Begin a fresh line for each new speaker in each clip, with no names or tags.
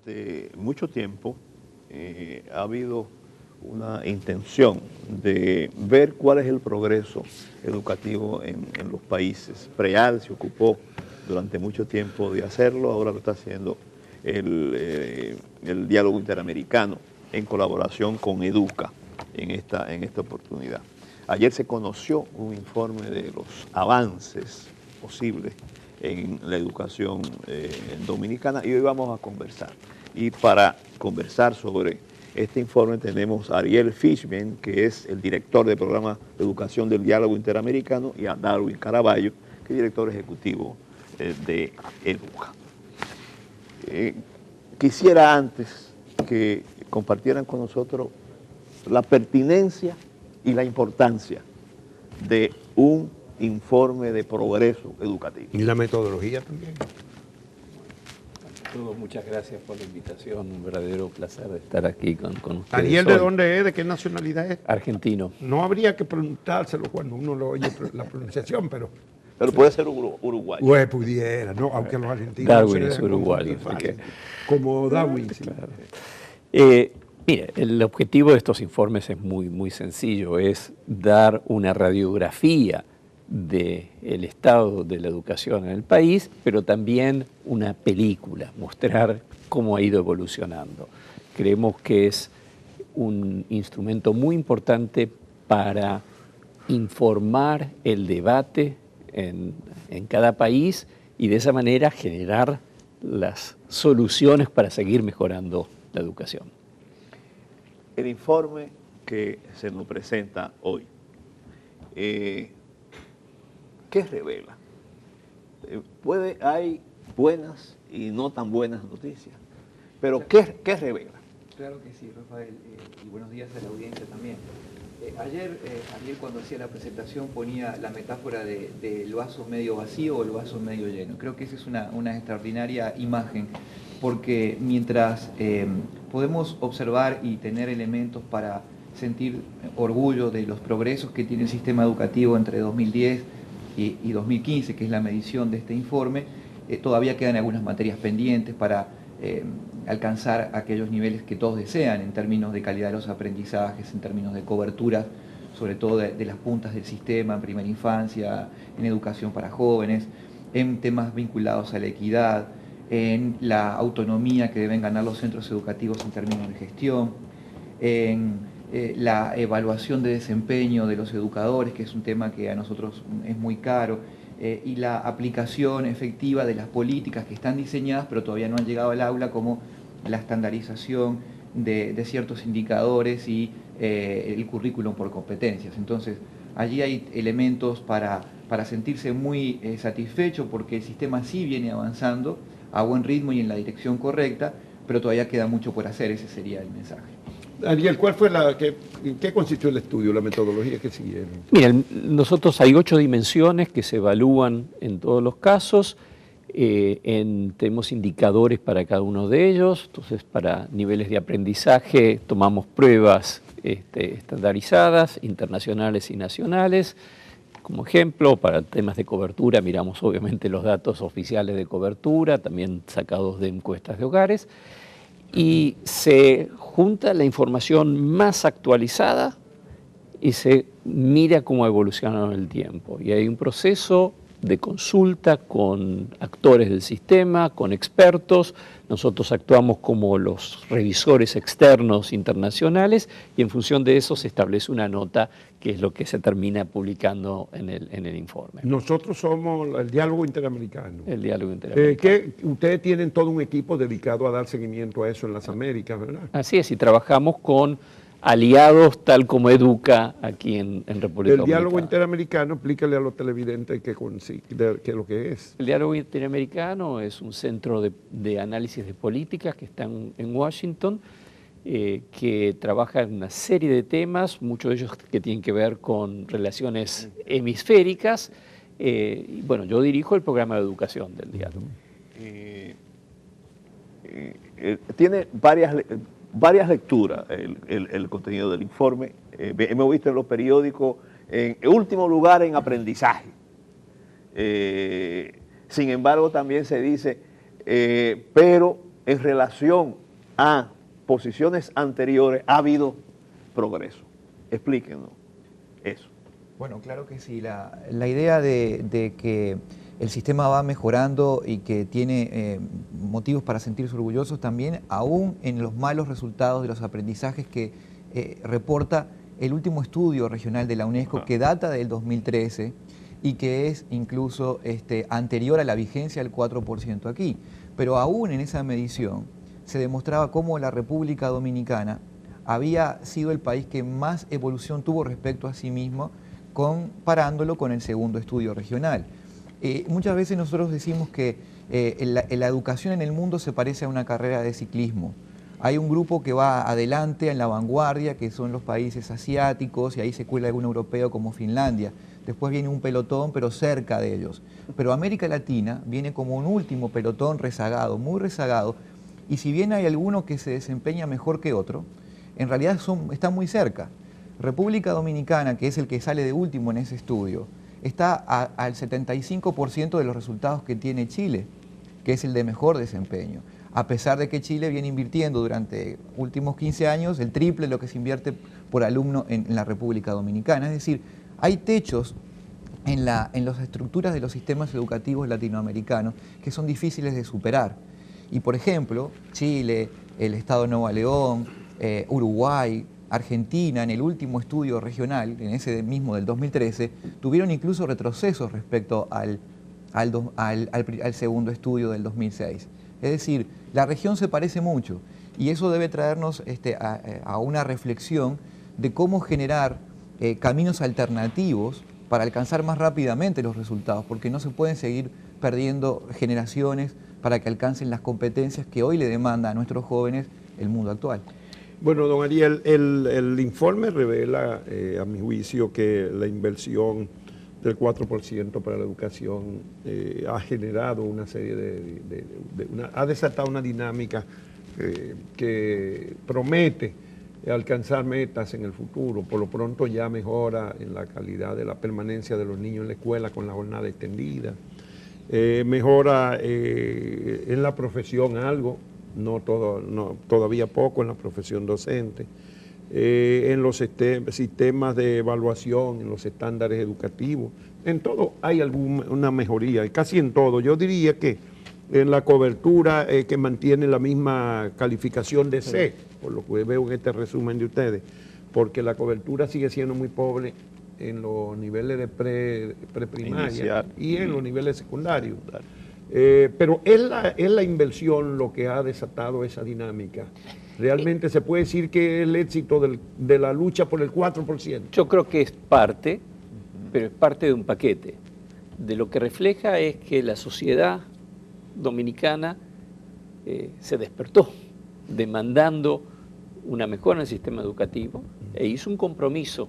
durante mucho tiempo ha habido una intención de ver cuál es el progreso educativo en los países. PREAL se ocupó durante mucho tiempo de hacerlo, ahora lo está haciendo el diálogo interamericano en colaboración con EDUCA en esta oportunidad. Ayer se conoció un informe de los avances posibles en la educación dominicana y hoy vamos a conversar. Y para conversar sobre este informe tenemos a Ariel Fishman, que es el director del programa de educación del diálogo interamericano, y a Darwin Caraballo, que es director ejecutivo de EDUCA. Quisiera antes que compartieran con nosotros la pertinencia y la importancia de un informe de progreso educativo.
Y la metodología también.
Muchas gracias por la invitación, un verdadero placer de estar aquí con ustedes.
Ariel, ¿de dónde es? ¿De qué nacionalidad es?
Argentino.
No habría que preguntárselo cuando uno lo oye la pronunciación, pero
puede ser uruguayo.
Pues pudiera, ¿no? Aunque los argentinos
Darwin
no se
es uruguayo.
Como Darwin, sí.
Claro. Mire, el objetivo de estos informes es muy sencillo, es dar una radiografía del estado de la educación en el país, pero también una película, mostrar cómo ha ido evolucionando. Creemos que es un instrumento muy importante para informar el debate en cada país y de esa manera generar las soluciones para seguir mejorando la educación.
El informe que se nos presenta hoy, ¿qué revela? Hay buenas y no tan buenas noticias, pero ¿qué revela?
Claro que sí, Rafael, y buenos días a la audiencia también. Ayer cuando hacía la presentación ponía la metáfora del vaso medio vacío o el vaso medio lleno. Creo que esa es una extraordinaria imagen, porque mientras podemos observar y tener elementos para sentir orgullo de los progresos que tiene el sistema educativo entre 2010 y 2015, que es la medición de este informe, todavía quedan algunas materias pendientes para alcanzar aquellos niveles que todos desean en términos de calidad de los aprendizajes, en términos de cobertura, sobre todo de las puntas del sistema, en primera infancia, en educación para jóvenes, en temas vinculados a la equidad, en la autonomía que deben ganar los centros educativos en términos de gestión, en la evaluación de desempeño de los educadores, que es un tema que a nosotros es muy caro, y la aplicación efectiva de las políticas que están diseñadas pero todavía no han llegado al aula, como la estandarización de ciertos indicadores y el currículum por competencias. Entonces, allí hay elementos para sentirse muy satisfecho, porque el sistema sí viene avanzando a buen ritmo y en la dirección correcta, pero todavía queda mucho por hacer, ese sería el mensaje.
Ariel, ¿en qué consistió el estudio, la metodología que siguieron?
Miren, nosotros hay 8 dimensiones que se evalúan en todos los casos, tenemos indicadores para cada uno de ellos. Entonces, para niveles de aprendizaje tomamos pruebas estandarizadas, internacionales y nacionales. Como ejemplo, para temas de cobertura miramos obviamente los datos oficiales de cobertura, también sacados de encuestas de hogares, y se junta la información más actualizada y se mira cómo ha evolucionado en el tiempo. Y hay un proceso de consulta con actores del sistema, con expertos. Nosotros actuamos como los revisores externos internacionales y en función de eso se establece una nota, que es lo que se termina publicando en el informe.
Nosotros somos el diálogo interamericano.
El diálogo interamericano.
Ustedes tienen todo un equipo dedicado a dar seguimiento a eso en las Américas, ¿verdad?
Así es, y trabajamos con aliados tal como EDUCA aquí en República Dominicana.
El diálogo interamericano, explícale a los televidentes qué es lo que es.
El diálogo interamericano es un centro de análisis de políticas que está en Washington, que trabaja en una serie de temas, muchos de ellos que tienen que ver con relaciones hemisféricas. Y bueno, yo dirijo el programa de educación del diálogo.
Tiene varias lecturas el contenido del informe. Hemos visto en los periódicos, en último lugar en aprendizaje. Sin embargo, también se dice, pero en relación a posiciones anteriores ha habido progreso? Explíquenos eso.
Bueno, claro que sí. La idea de que el sistema va mejorando y que tiene motivos para sentirse orgullosos también, aún en los malos resultados de los aprendizajes que reporta el último estudio regional de la UNESCO, que data del 2013 y que es incluso anterior a la vigencia del 4% aquí. Pero aún en esa medición se demostraba cómo la República Dominicana había sido el país que más evolución tuvo respecto a sí mismo, comparándolo con el segundo estudio regional. Muchas veces nosotros decimos que la educación en el mundo se parece a una carrera de ciclismo. Hay un grupo que va adelante en la vanguardia, que son los países asiáticos, y ahí se cuela algún europeo como Finlandia. Después viene un pelotón, pero cerca de ellos. Pero América Latina viene como un último pelotón rezagado, muy rezagado, y si bien hay alguno que se desempeña mejor que otro, en realidad está muy cerca. República Dominicana, que es el que sale de último en ese estudio, está al 75% de los resultados que tiene Chile, que es el de mejor desempeño, a pesar de que Chile viene invirtiendo durante últimos 15 años el triple de lo que se invierte por alumno en la República Dominicana. Es decir, hay techos en las estructuras de los sistemas educativos latinoamericanos que son difíciles de superar. Y por ejemplo, Chile, el Estado de Nueva León, Uruguay, Argentina, en el último estudio regional, en ese mismo del 2013, tuvieron incluso retrocesos respecto al segundo estudio del 2006. Es decir, la región se parece mucho y eso debe traernos a una reflexión de cómo generar caminos alternativos para alcanzar más rápidamente los resultados, porque no se pueden seguir perdiendo generaciones para que alcancen las competencias que hoy le demanda a nuestros jóvenes el mundo actual.
Bueno, don Ariel, el informe revela, a mi juicio, que la inversión del 4% para la educación ha generado una serie ha desatado una dinámica que promete alcanzar metas en el futuro. Por lo pronto ya mejora en la calidad de la permanencia de los niños en la escuela con la jornada extendida, mejora en la profesión algo, todavía poco en la profesión docente, en los sistemas de evaluación, en los estándares educativos, en todo hay una mejoría, casi en todo. Yo diría que en la cobertura que mantiene la misma calificación de C, por lo que veo en este resumen de ustedes, porque la cobertura sigue siendo muy pobre en los niveles de preprimaria y en los niveles secundarios. Pero es la inversión lo que ha desatado esa dinámica. ¿Realmente se puede decir que es el éxito de la lucha por el 4%?
Yo creo que es parte, pero es parte de un paquete. De lo que refleja es que la sociedad dominicana se despertó demandando una mejora en el sistema educativo e hizo un compromiso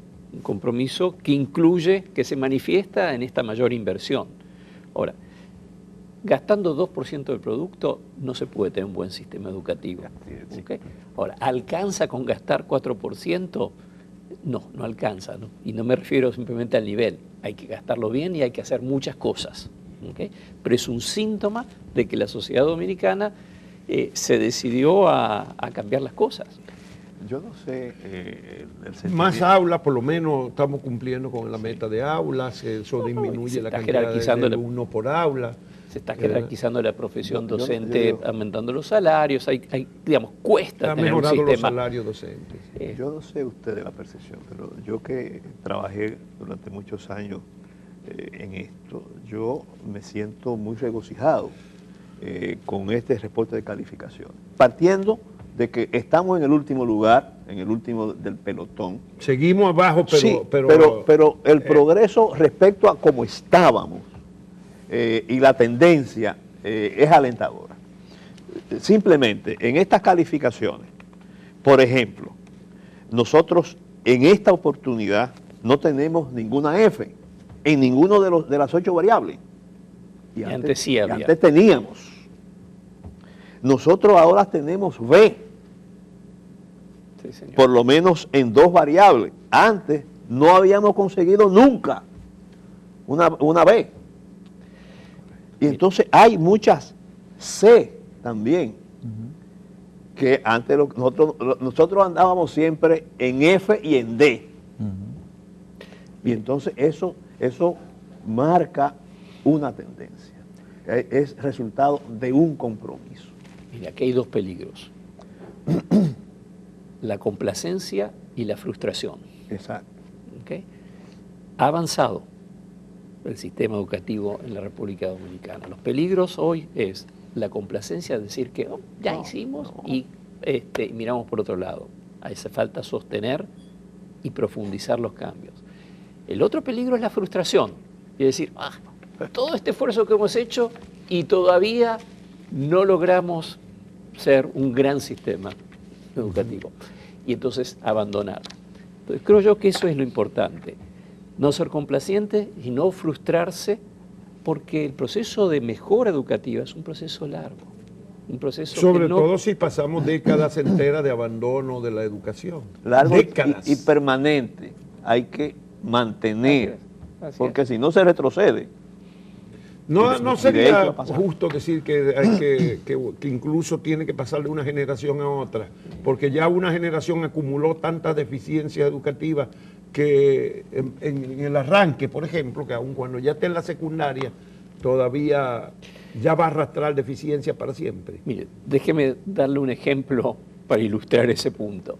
que incluye, que se manifiesta en esta mayor inversión. Ahora, gastando 2% del producto no se puede tener un buen sistema educativo. ¿Okay? Ahora, ¿alcanza con gastar 4%? No, no alcanza, ¿no? Y no me refiero simplemente al nivel. Hay que gastarlo bien y hay que hacer muchas cosas. ¿Okay? Pero es un síntoma de que la sociedad dominicana se decidió a cambiar las cosas.
Yo no sé
más aulas, por lo menos estamos cumpliendo con la meta de aulas, eso disminuye la cantidad de alumnos por aula.
Se está jerarquizando la profesión docente, aumentando los salarios, digamos, cuesta tener un sistema.
Ha mejorado los salarios docentes.
Yo no sé usted de la percepción, pero yo que trabajé durante muchos años en esto, yo me siento muy regocijado con este reporte de calificación. Partiendo de que estamos en el último lugar, en el último del pelotón.
Seguimos abajo, pero...
Sí, pero el progreso respecto a cómo estábamos y la tendencia es alentadora. Simplemente, en estas calificaciones, por ejemplo, nosotros en esta oportunidad no tenemos ninguna F en ninguno de las 8 variables. Y antes sí había. Antes teníamos. Nosotros ahora tenemos B, sí, señor, por lo menos en 2 variables. Antes no habíamos conseguido nunca una B. Y entonces hay muchas C también que antes nosotros andábamos siempre en F y en D. Y entonces eso marca una tendencia. Es resultado de un compromiso.
Mira, aquí hay dos peligros. La complacencia y la frustración.
Exacto.
¿Okay? Ha avanzado el sistema educativo en la República Dominicana. Los peligros hoy es la complacencia de decir que ya hicimos y miramos por otro lado. Hace falta sostener y profundizar los cambios. El otro peligro es la frustración. Es decir, todo este esfuerzo que hemos hecho y todavía no logramos ser un gran sistema educativo. Y entonces abandonar. Entonces creo yo que eso es lo importante. No ser complaciente y no frustrarse, porque el proceso de mejora educativa es un proceso largo. Un proceso
sobre todo si pasamos décadas enteras de abandono de la educación.
Largo
décadas.
Y permanente. Hay que mantener,
Así es.
porque si no se retrocede.
No sería justo decir que incluso tiene que pasar de una generación a otra, porque ya una generación acumuló tantas deficiencias educativas que en el arranque, por ejemplo, que aun cuando ya esté en la secundaria, todavía ya va a arrastrar deficiencias para siempre.
Mire, déjeme darle un ejemplo para ilustrar ese punto.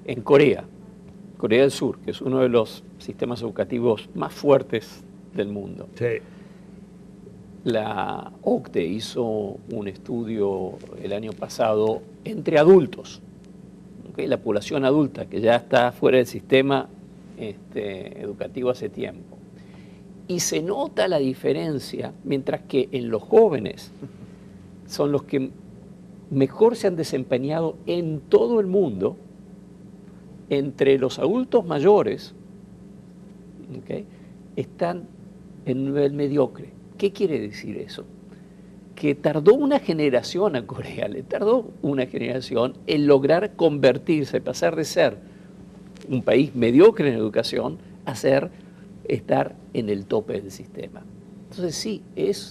En Corea del Sur, que es uno de los sistemas educativos más fuertes del mundo,
Sí.
la OCDE hizo un estudio el año pasado entre adultos, ¿okay? La población adulta que ya está fuera del sistema educativo hace tiempo. Y se nota la diferencia, mientras que en los jóvenes son los que mejor se han desempeñado en todo el mundo, entre los adultos mayores, ¿okay? Están en un nivel mediocre. ¿Qué quiere decir eso? Que tardó una generación a Corea, le tardó una generación en lograr convertirse, pasar de ser un país mediocre en educación a estar en el tope del sistema. Entonces sí,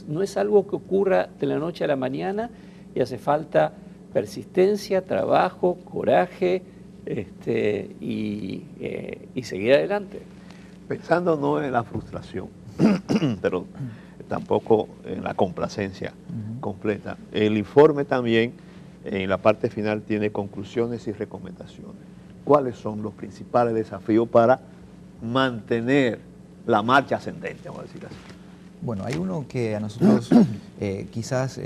no es algo que ocurra de la noche a la mañana y hace falta persistencia, trabajo, coraje y seguir adelante.
Pensando no en la frustración, pero tampoco en la complacencia completa. El informe también, en la parte final, tiene conclusiones y recomendaciones. ¿Cuáles son los principales desafíos para mantener la marcha ascendente, vamos a decir así?
Bueno, hay uno que a nosotros quizás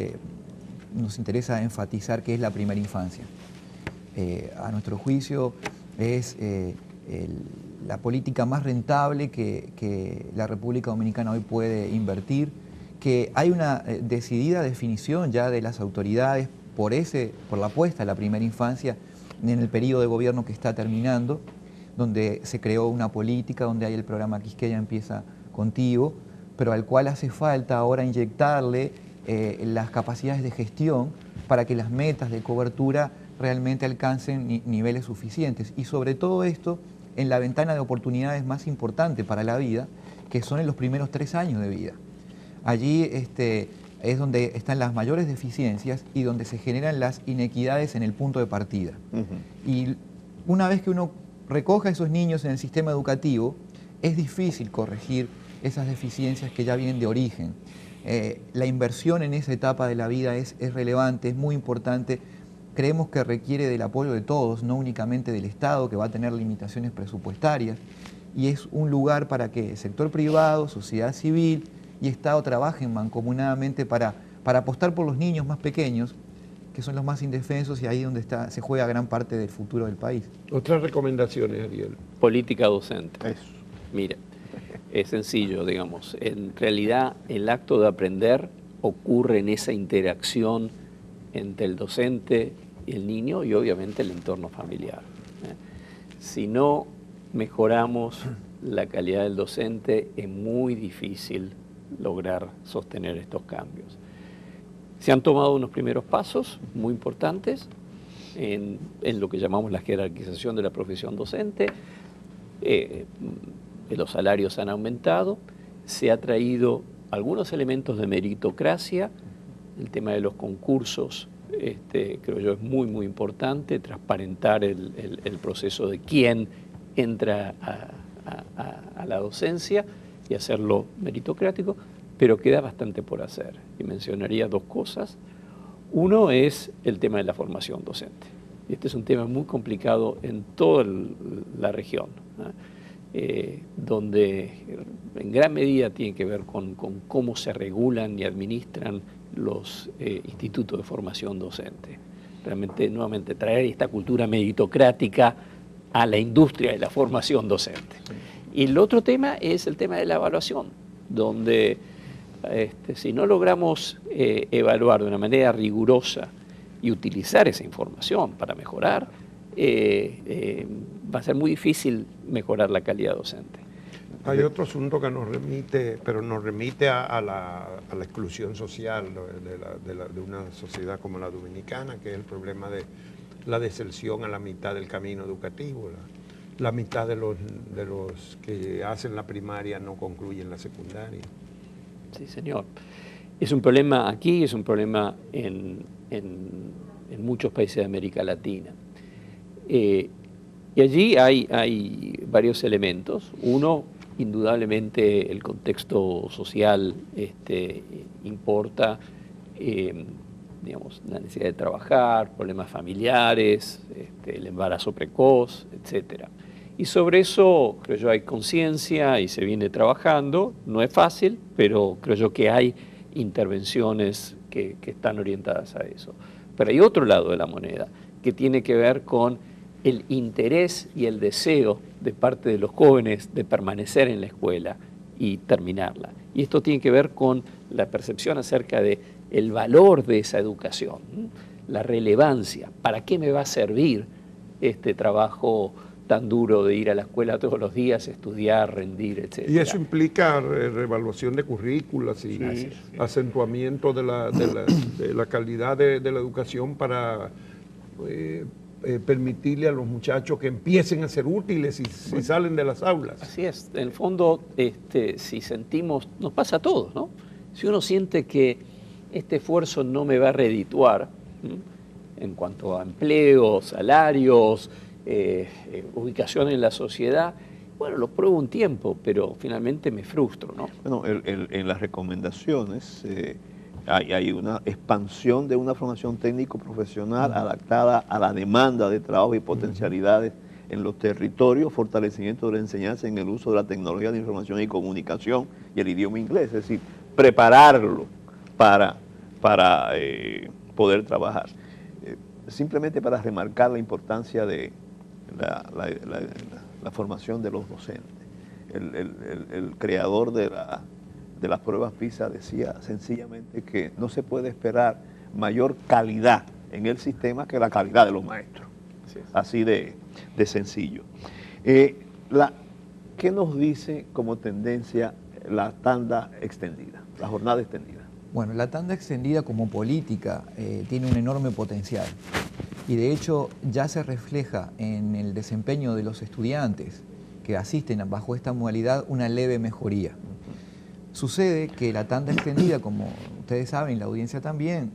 nos interesa enfatizar, que es la primera infancia. A nuestro juicio es la política más rentable que la República Dominicana hoy puede invertir, que hay una decidida definición ya de las autoridades por la apuesta a la primera infancia en el periodo de gobierno que está terminando, donde se creó una política, donde hay el programa Quisqueya Empieza Contigo, pero al cual hace falta ahora inyectarle las capacidades de gestión para que las metas de cobertura realmente alcancen niveles suficientes. Y sobre todo esto, en la ventana de oportunidades más importante para la vida, que son en los primeros 3 años de vida. Allí es donde están las mayores deficiencias y donde se generan las inequidades en el punto de partida. Y una vez que uno recoja a esos niños en el sistema educativo, es difícil corregir esas deficiencias que ya vienen de origen. La inversión en esa etapa de la vida es relevante, es muy importante. Creemos que requiere del apoyo de todos, no únicamente del Estado, que va a tener limitaciones presupuestarias, y es un lugar para que el sector privado, sociedad civil y Estado trabajen mancomunadamente para apostar por los niños más pequeños, que son los más indefensos, y ahí donde se juega gran parte del futuro del país.
Otras recomendaciones, Ariel.
Política docente.
Eso.
Mira, es sencillo, digamos. En realidad, el acto de aprender ocurre en esa interacción entre el docente, el niño y obviamente el entorno familiar. Si no mejoramos la calidad del docente, es muy difícil lograr sostener estos cambios. Se han tomado unos primeros pasos muy importantes en lo que llamamos la jerarquización de la profesión docente. Los salarios han aumentado, se ha traído algunos elementos de meritocracia, el tema de los concursos creo yo, es muy, muy importante transparentar el proceso de quién entra a la docencia y hacerlo meritocrático, pero queda bastante por hacer. Y mencionaría dos cosas. Uno es el tema de la formación docente. Y este es un tema muy complicado en toda la región, ¿no? Donde en gran medida tiene que ver con cómo se regulan y administran los institutos de formación docente. Realmente, nuevamente, traer esta cultura meritocrática a la industria de la formación docente. Y el otro tema es el tema de la evaluación, donde si no logramos evaluar de una manera rigurosa y utilizar esa información para mejorar, va a ser muy difícil mejorar la calidad docente.
Hay otro asunto que nos remite, pero nos remite a la exclusión social de una sociedad como la dominicana, que es el problema de la deserción a la mitad del camino educativo. La mitad de los que hacen la primaria no concluyen la secundaria.
Sí, señor. Es un problema aquí, es un problema en muchos países de América Latina. Y allí hay varios elementos. Uno, indudablemente, el contexto social importa, digamos, la necesidad de trabajar, problemas familiares, el embarazo precoz, etcétera. Y sobre eso, creo yo, hay conciencia y se viene trabajando. No es fácil, pero creo yo que hay intervenciones que están orientadas a eso. Pero hay otro lado de la moneda, que tiene que ver con el interés y el deseo de parte de los jóvenes de permanecer en la escuela y terminarla. Y esto tiene que ver con la percepción acerca de el valor de esa educación, la relevancia, ¿para qué me va a servir este trabajo tan duro de ir a la escuela todos los días, estudiar, rendir, etcétera?
Y eso implica reevaluación de currículas y acentuamiento de la calidad de la educación para permitirle a los muchachos que empiecen a ser útiles si salen de las aulas.
Así es. En el fondo, si sentimos, nos pasa a todos, ¿no? Si uno siente que este esfuerzo no me va a redituar en cuanto a empleo, salarios, ubicación en la sociedad, bueno, lo pruebo un tiempo, pero finalmente me frustro, ¿no?
Bueno, en las recomendaciones hay una expansión de una formación técnico-profesional adaptada a la demanda de trabajo y potencialidades en los territorios, fortalecimiento de la enseñanza en el uso de la tecnología de información y comunicación y el idioma inglés, es decir, prepararlo para poder trabajar. Simplemente para remarcar la importancia de la formación de los docentes. El creador de las pruebas PISA decía sencillamente que no se puede esperar mayor calidad en el sistema que la calidad de los maestros. Así de sencillo. ¿Qué nos dice como tendencia la tanda extendida, la jornada extendida?
Bueno, la tanda extendida como política tiene un enorme potencial y de hecho ya se refleja en el desempeño de los estudiantes que asisten bajo esta modalidad una leve mejoría. Sucede que la tanda extendida, como ustedes saben, la audiencia también,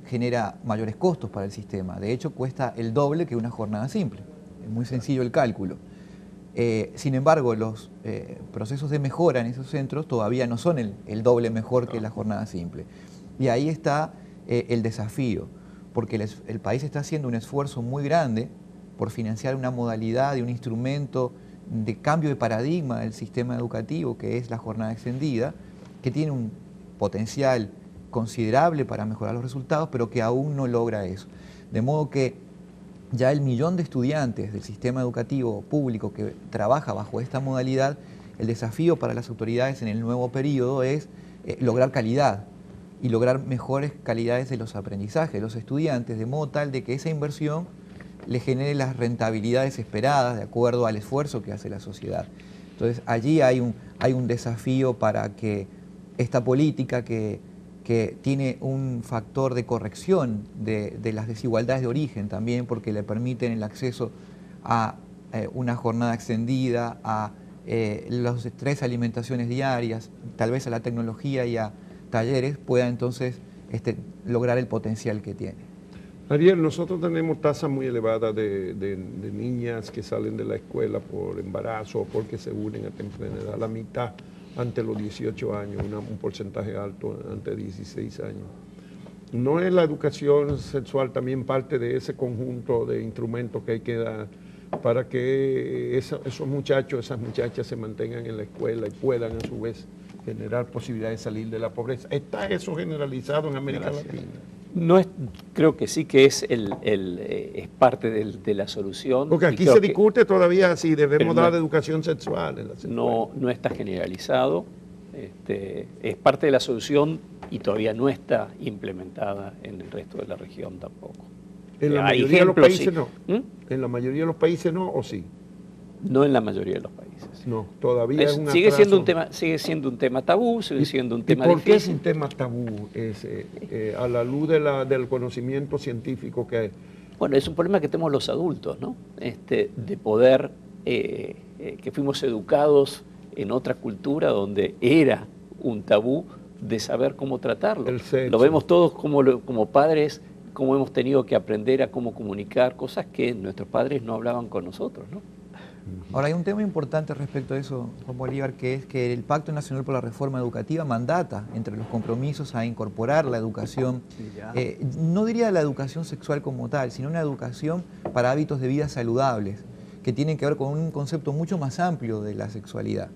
genera mayores costos para el sistema. De hecho, cuesta el doble que una jornada simple. Es muy sencillo el cálculo. Sin embargo, los procesos de mejora en esos centros todavía no son el doble mejor que la jornada simple. Y ahí está el desafío, porque el país está haciendo un esfuerzo muy grande por financiar una modalidad y un instrumento de cambio de paradigma del sistema educativo, que es la jornada extendida, que tiene un potencial considerable para mejorar los resultados, pero que aún no logra eso. De modo que ya el millón de estudiantes del sistema educativo público que trabaja bajo esta modalidad, el desafío para las autoridades en el nuevo periodo es lograr calidad y lograr mejores calidades de los aprendizajes de los estudiantes, de modo tal de que esa inversión le genere las rentabilidades esperadas de acuerdo al esfuerzo que hace la sociedad. Entonces allí hay un desafío para que esta política que tiene un factor de corrección de las desigualdades de origen también, porque le permiten el acceso a una jornada extendida, a las 3 alimentaciones diarias, tal vez a la tecnología y a talleres, pueda entonces lograr el potencial que tiene.
Ariel, nosotros tenemos tasas muy elevadas de niñas que salen de la escuela por embarazo o porque se unen a temprana edad, la mitad ante los 18 años, un porcentaje alto ante 16 años. ¿No es la educación sexual también parte de ese conjunto de instrumentos que hay que dar para que esos muchachos, esas muchachas se mantengan en la escuela y puedan a su vez generar posibilidades de salir de la pobreza? ¿Está eso generalizado en América Latina?
No es, creo que sí que es, es parte de la solución.
Porque aquí se discute todavía si debemos dar educación sexual en la escuela.
No está generalizado, es parte de la solución y todavía no está implementada en el resto de la región tampoco.
¿En la mayoría de los países no? ¿En la mayoría de los países no o sí?
No en la mayoría de los países.
No, todavía es un
sigue
atraso.
siendo un tema tabú, sigue siendo un tema
¿Y por qué es
difícil.
un tema tabú a la luz del conocimiento científico que hay?
Bueno, es un problema que tenemos los adultos, ¿no? De poder, que fuimos educados en otra cultura donde era un tabú de saber cómo tratarlo.
El sexo.
Lo vemos todos como padres, cómo hemos tenido que aprender a cómo comunicar cosas que nuestros padres no hablaban con nosotros, ¿no?
Ahora, hay un tema importante respecto a eso, Juan Bolívar, que es que el Pacto Nacional por la Reforma Educativa mandata entre los compromisos a incorporar la educación, no diría la educación sexual como tal, sino una educación para hábitos de vida saludables, que tienen que ver con un concepto mucho más amplio de la sexualidad.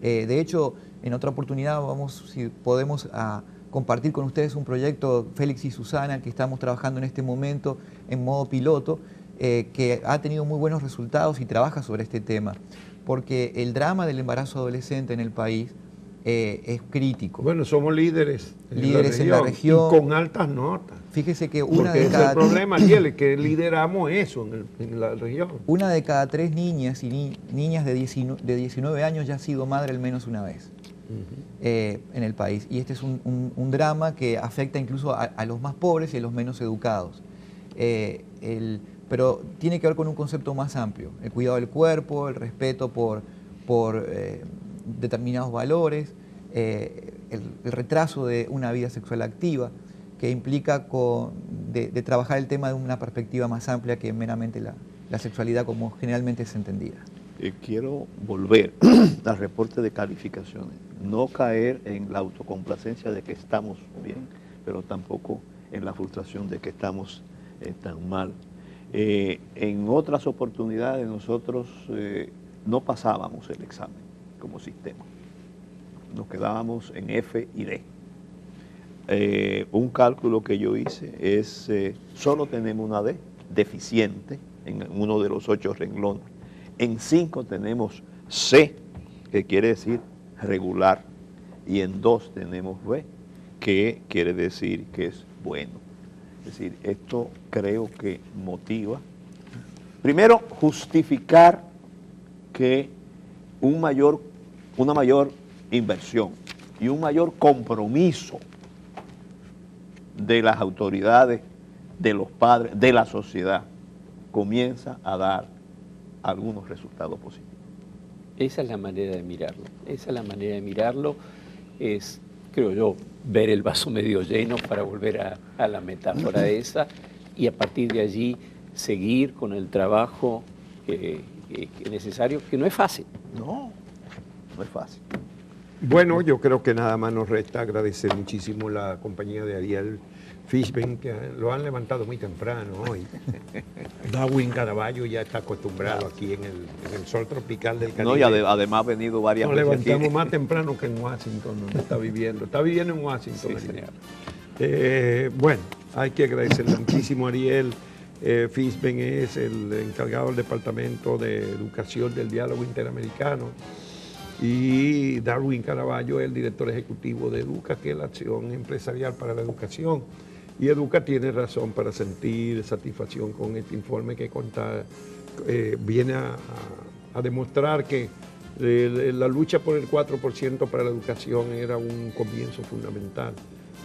De hecho, en otra oportunidad si podemos compartir con ustedes un proyecto, Félix y Susana, que estamos trabajando en este momento en modo piloto, que ha tenido muy buenos resultados y trabaja sobre este tema, porque el drama del embarazo adolescente en el país es crítico.
Bueno, somos líderes
en la región.
Y con altas notas.
Fíjese que
Porque ese es el problema, Ariel, es que lideramos eso en la región.
Una de cada 3 niñas y niñas de 19 años ya ha sido madre al menos una vez en el país. Y este es un drama que afecta incluso a los más pobres y a los menos educados. Pero tiene que ver con un concepto más amplio, el cuidado del cuerpo, el respeto por determinados valores, el retraso de una vida sexual activa, que implica de trabajar el tema de una perspectiva más amplia que meramente la sexualidad como generalmente es entendida.
Quiero volver al reporte de calificaciones, no caer en la autocomplacencia de que estamos bien, pero tampoco en la frustración de que estamos tan mal. En otras oportunidades nosotros no pasábamos el examen como sistema, nos quedábamos en F y D. Un cálculo que yo hice es, solo tenemos una D deficiente en uno de los 8 renglones, en 5 tenemos C, que quiere decir regular, y en 2 tenemos B, que quiere decir que es bueno. Es decir, esto creo que motiva, primero, justificar que una mayor inversión y un mayor compromiso de las autoridades, de los padres, de la sociedad, comienza a dar algunos resultados positivos.
Esa es la manera de mirarlo. Esa es la manera de mirarlo, es, creo yo, ver el vaso medio lleno para volver a la metáfora esa y a partir de allí seguir con el trabajo que es necesario, que no es fácil.
No es fácil.
Bueno, yo creo que nada más nos resta agradecer muchísimo la compañía de Ariel Fishbein, que lo han levantado muy temprano hoy. Darwin Caraballo ya está acostumbrado aquí en el sol tropical del Caribe.
No, y además ha venido varias
Nos
veces
levantamos
aquí.
más temprano que en Washington, donde está viviendo. Está viviendo en Washington.
Sí, señor.
Bueno, hay que agradecerle muchísimo a Ariel. Fishbein es el encargado del Departamento de Educación del Diálogo Interamericano. Y Darwin Caraballo es el director ejecutivo de Educa, que es la acción empresarial para la educación. Y Educa tiene razón para sentir satisfacción con este informe que viene a demostrar que la lucha por el 4% para la educación era un comienzo fundamental.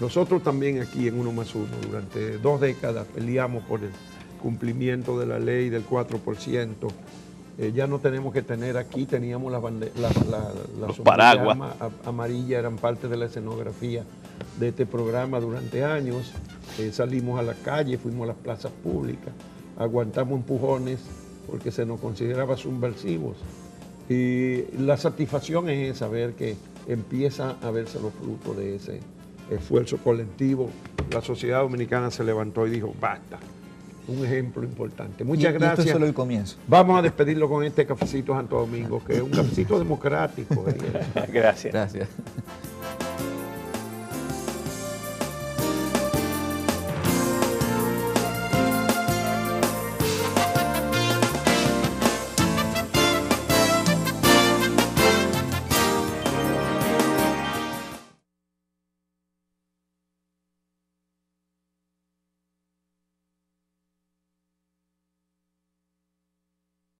Nosotros también aquí en 1+1, durante 2 décadas, peleamos por el cumplimiento de la ley del 4%. Ya no tenemos que tener aquí, teníamos las
paraguas
amarillas, eran parte de la escenografía de este programa durante años. Salimos a la calle, fuimos a las plazas públicas, aguantamos empujones porque se nos consideraba subversivos. Y la satisfacción es saber que empieza a verse los frutos de ese esfuerzo colectivo. La sociedad dominicana se levantó y dijo, basta. Un ejemplo importante. Muchas gracias.
Esto es solo el comienzo.
Vamos a despedirlo con este cafecito Santo Domingo, que es un cafecito democrático.
Gracias.
Gracias.